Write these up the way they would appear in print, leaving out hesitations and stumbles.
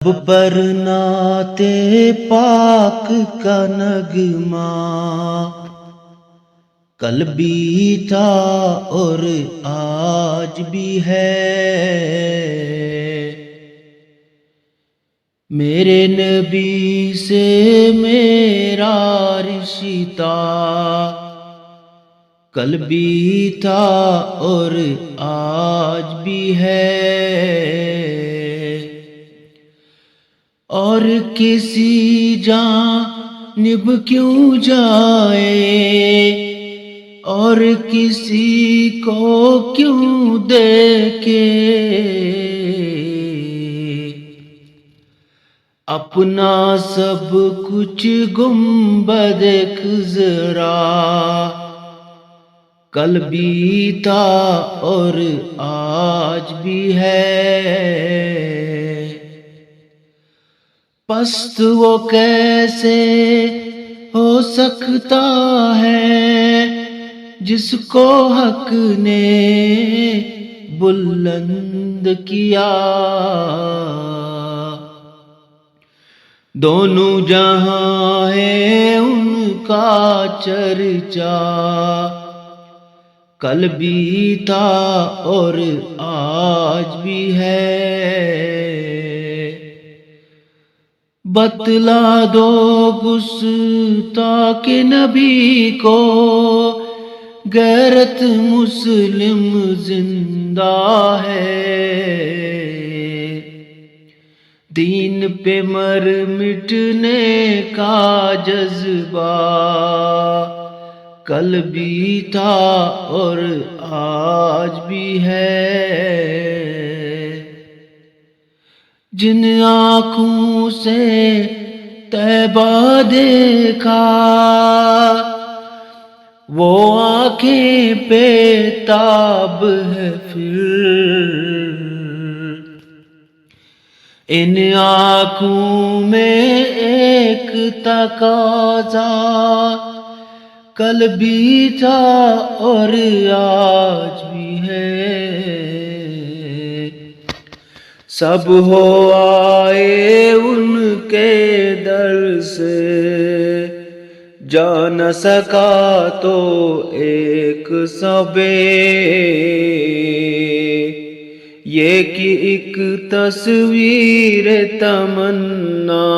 لب پر نعت پاک کا نغمہ کل بھی تھا اور آج بھی ہے، میرے نبی سے میرا رشتہ کل بھی تھا اور آج بھی ہے، اور کسی جانب کیوں جائے اور کسی کو کیوں دیکھے، اپنا سب کچھ گنبد خضرا کل بھی تھا اور آج بھی ہے، پست وہ کیسے ہو سکتا ہے جس کو حق نے بلند کیا، دونوں جہاں ہے ان کا چرچا کل بھی تھا اور آج بھی ہے، بتلا دو گستاخ نبی کو غیرت مسلم زندہ ہے، دین پہ مر مٹنے کا جذبہ کل بھی تھا اور آج بھی ہے، جن آنکھوں سے طیبہ دیکھا وہ آنکھیں پہ تاب ہے، پھر ان آنکھوں میں ایک تقاضا کل بھی تھا اور آج بھی ہے، سب ہو آئے ان کے در سے جا نہ سکا تو ایک صبے، یہ کہ ایک تصویر تمنا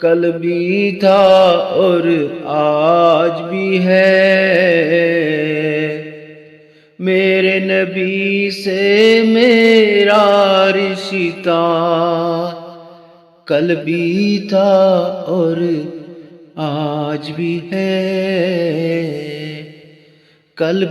کل بھی تھا اور آج بھی ہے، میرے نبی سے میرا رشتہ کل بھی تھا اور آج بھی ہے، کل